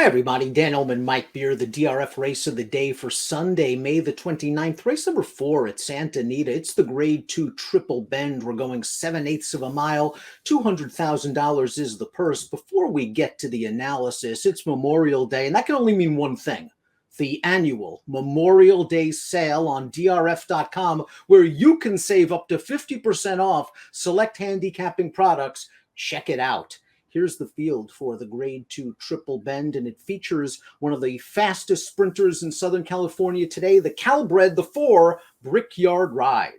Hi, everybody. Dan Illman, Mike Beer, the DRF race of the day for Sunday, May the 29th. Race number 4 at Santa Anita. It's the Grade 2 Triple Bend. We're going 7/8 of a mile. $200,000 is the purse. Before we get to the analysis, it's Memorial Day, and that can only mean one thing. The annual Memorial Day sale on DRF.com, where you can save up to 50% off select handicapping products. Check it out. Here's the field for the Grade 2 Triple Bend, and it features one of the fastest sprinters in Southern California today, the Calbred, the 4, Brickyard Ride.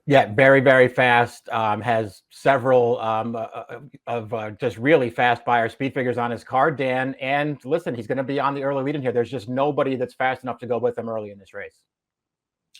Yeah, very, very fast. Has several just really fast buyer speed figures on his card, Dan. And listen, he's going to be on the early lead in here. There's just nobody that's fast enough to go with him early in this race.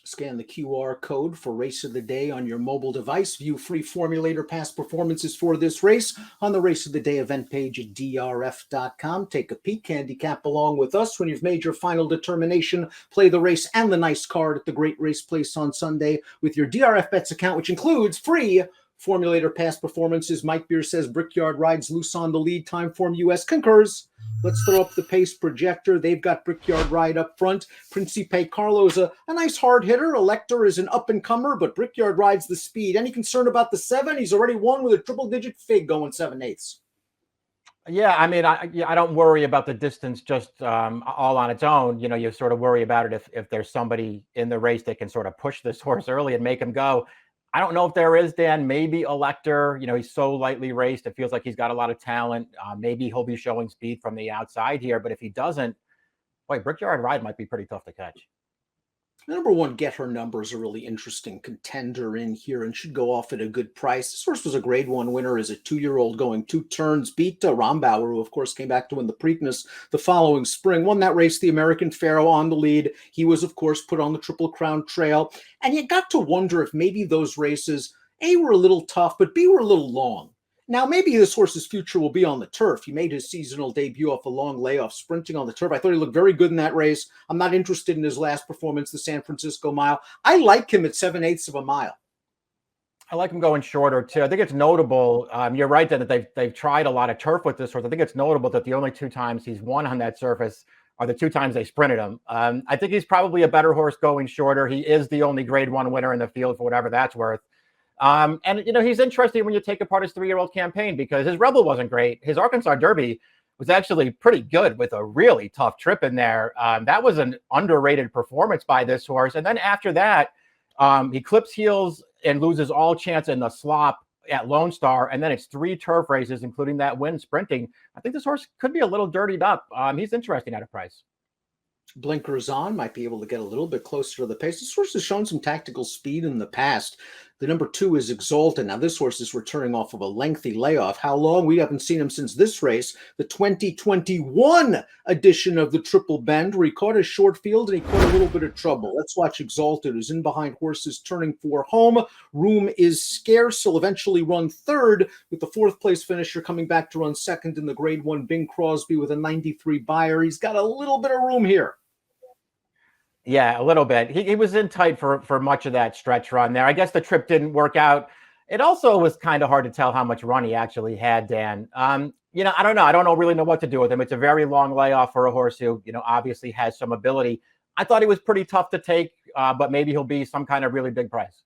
Scan the QR code for Race of the Day on your mobile device. View free formulator past performances for this race on the Race of the Day event page at DRF.com. Take a peek, handicap along with us when you've made your final determination. Play the race and the nice card at the Great Race Place on Sunday with your DRF Bets account, which includes free formulator past performances. Mike Beer says Brickyard Ride's loose on the lead. Timeform US concurs. Let's throw up the pace projector. They've got Brickyard Ride up front. Principe Carlo's a nice hard hitter. Elector is an up-and-comer, but Brickyard Ride's the speed. Any concern about the 7? He's already won with a triple-digit fig going 7/8. Yeah, I mean, I don't worry about the distance just all on its own. You sort of worry about it if there's somebody in the race that can sort of push this horse early and make him go. I don't know if there is, Dan. Maybe Elector, he's so lightly raced. It feels like he's got a lot of talent. Maybe he'll be showing speed from the outside here. But if he doesn't, boy, Brickyard Ride might be pretty tough to catch. The number 1 Get Her Number is a really interesting contender in here and should go off at a good price. This horse was a Grade 1 winner as a 2-year-old going 2 turns. Beat Rombauer, who, of course, came back to win the Preakness the following spring. Won that race, the American Pharaoh on the lead. He was, of course, put on the Triple Crown Trail. And you got to wonder if maybe those races, A, were a little tough, but B, were a little long. Now, maybe this horse's future will be on the turf. He made his seasonal debut off a long layoff sprinting on the turf. I thought he looked very good in that race. I'm not interested in his last performance, the San Francisco Mile. I like him at 7/8 of a mile. I like him going shorter, too. I think it's notable. You're right, that they've tried a lot of turf with this horse. I think it's notable that the only 2 times he's won on that surface are the 2 times they sprinted him. I think he's probably a better horse going shorter. He is the only Grade 1 winner in the field, for whatever that's worth. And he's interesting when you take apart his 3-year-old campaign, because his Rebel wasn't great. His Arkansas Derby was actually pretty good with a really tough trip in there. That was an underrated performance by this horse. And then after that, he clips heels and loses all chance in the slop at Lone Star. And then it's 3 turf races, including that win sprinting. I think this horse could be a little dirtied up. He's interesting at a price. Blinkers on, might be able to get a little bit closer to the pace. This horse has shown some tactical speed in the past. The number 2 is Exaulted. Now, this horse is returning off of a lengthy layoff. How long? We haven't seen him since this race, the 2021 edition of the Triple Bend, where he caught a short field and he caught a little bit of trouble. Let's watch Exalted, who's in behind horses turning for home. Room is scarce. He'll eventually run 3rd, with the 4th place finisher coming back to run 2nd in the Grade 1, Bing Crosby, with a 93 buyer. He's got a little bit of room here. Yeah, a little bit. He was in tight for much of that stretch run there. I guess the trip didn't work out. It also was kind of hard to tell how much run he actually had, Dan. I don't know. I don't really know what to do with him. It's a very long layoff for a horse who, obviously has some ability. I thought he was pretty tough to take, but maybe he'll be some kind of really big price.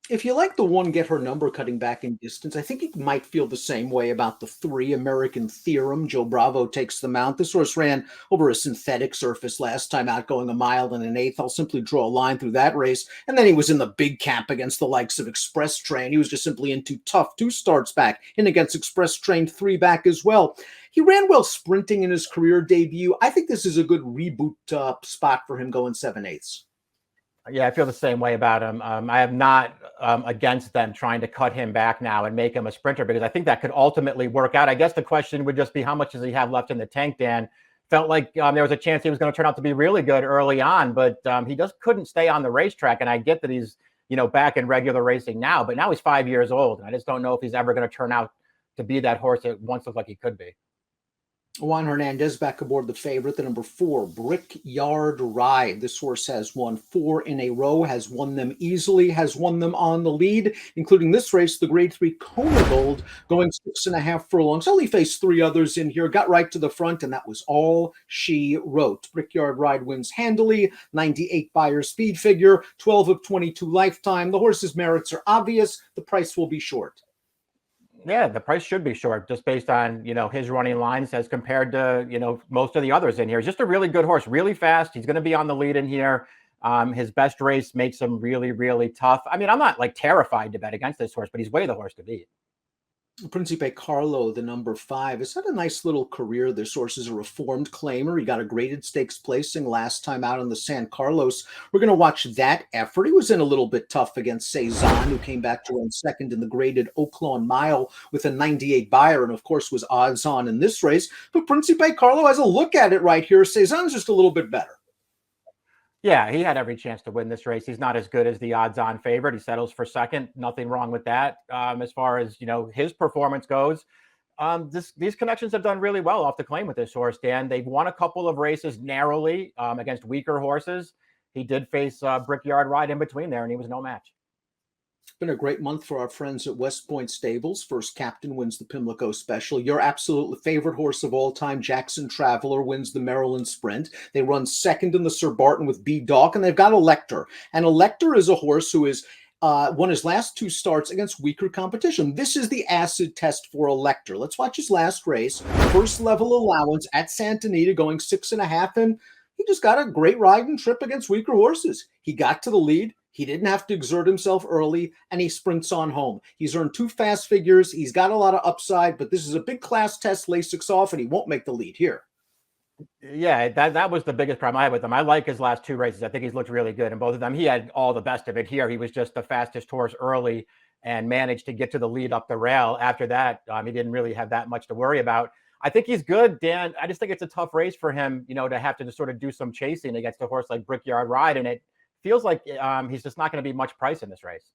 If you like the 1 Get Her Number cutting back in distance, I think you might feel the same way about the 3 American Theorem. Joe Bravo takes the mount. This horse ran over a synthetic surface last time out, going 1 mile and 1/8. I'll simply draw a line through that race. And then he was in the big camp against the likes of Express Train. He was just simply in too tough. 2 starts back, in against Express Train, 3 back as well. He ran well sprinting in his career debut. I think this is a good reboot spot for him going 7/8. Yeah, I feel the same way about him. I am not against them trying to cut him back now and make him a sprinter, because I think that could ultimately work out. I guess the question would just be, how much does he have left in the tank, Dan? Felt like there was a chance he was going to turn out to be really good early on, but he just couldn't stay on the racetrack. And I get that he's, back in regular racing now, but now he's 5 years old. And I just don't know if he's ever going to turn out to be that horse that once looked like he could be. Juan Hernandez back aboard the favorite, the number 4, Brickyard Ride. This horse has won 4 in a row, has won them easily, has won them on the lead, including this race, the Grade 3 Kona Gold, going 6.5 furlongs. Only faced 3 others in here, got right to the front, and that was all she wrote. Brickyard Ride wins handily, 98 buyer speed figure, 12 of 22 lifetime. The horse's merits are obvious. The price will be short. Yeah, the price should be short just based on, his running lines as compared to, most of the others in here. He's just a really good horse, really fast. He's going to be on the lead in here. His best race makes him really, really tough. I mean, I'm not like terrified to bet against this horse, but he's way the horse to beat. Principe Carlo, the number 5, has had a nice little career. This horse is a reformed claimer. He got a graded stakes placing last time out in the San Carlos. We're going to watch that effort. He was in a little bit tough against Cezanne, who came back to run second in the graded Oaklawn Mile with a 98 buyer, and of course was odds on in this race. But Principe Carlo has a look at it right here. Cezanne's just a little bit better. Yeah, he had every chance to win this race. He's not as good as the odds-on favorite. He settles for second. Nothing wrong with that. As far as his performance goes, these connections have done really well off the claim with this horse, Dan. They've won a couple of races narrowly against weaker horses. He did face Brickyard Ride in between there, and he was no match. It's been a great month for our friends at West Point Stables. First Captain wins the Pimlico Special. Your absolute favorite horse of all time, Jackson Traveler, wins the Maryland Sprint. They run second in the Sir Barton with B. Dawk, and they've got Elector. And Elector is a horse who is won his last 2 starts against weaker competition. This is the acid test for Elector. Let's watch his last race. First level allowance at Santa Anita, going 6.5, and he just got a great ride and trip against weaker horses. He got to the lead. He didn't have to exert himself early, and he sprints on home. He's earned 2 fast figures. He's got a lot of upside, but this is a big class test, Lasix off, and he won't make the lead here. Yeah, that was the biggest problem I had with him. I like his last 2 races. I think he's looked really good in both of them. He had all the best of it here. He was just the fastest horse early and managed to get to the lead up the rail. After that, he didn't really have that much to worry about. I think he's good, Dan. I just think it's a tough race for him, to have to just sort of do some chasing against a horse like Brickyard Ride, and it feels like he's just not going to be much price in this race.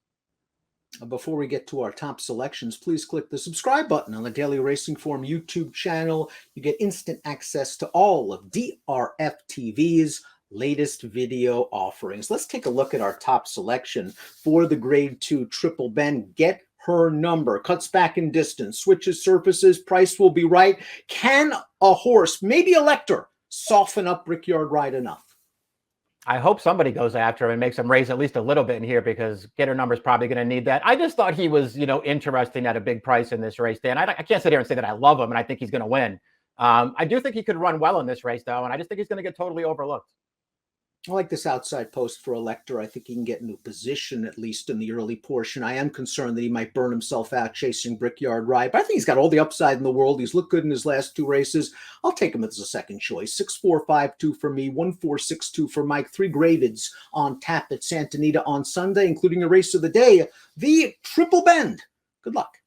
Before we get to our top selections, please click the subscribe button on the Daily Racing Form YouTube channel. You get instant access to all of DRFTV's latest video offerings. Let's take a look at our top selection for the Grade 2 Triple Bend. Get her number, cuts back in distance, switches surfaces, price will be right. Can a horse, maybe Elector, soften up Brickyard Ride enough? I hope somebody goes after him and makes him raise at least a little bit in here, because Getter Number's probably going to need that. I just thought he was, interesting at a big price in this race, Dan. I can't sit here and say that I love him and I think he's going to win. I do think he could run well in this race, though, and I just think he's going to get totally overlooked. I like this outside post for Elector. I think he can get into position, at least in the early portion. I am concerned that he might burn himself out chasing Brickyard Ride, but I think he's got all the upside in the world. He's looked good in his last 2 races. I'll take him as a second choice. 6-4-5-2 for me, 1-4-6-2 for Mike. 3 gradeds on tap at Santa Anita on Sunday, including a race of the day, the Triple Bend. Good luck.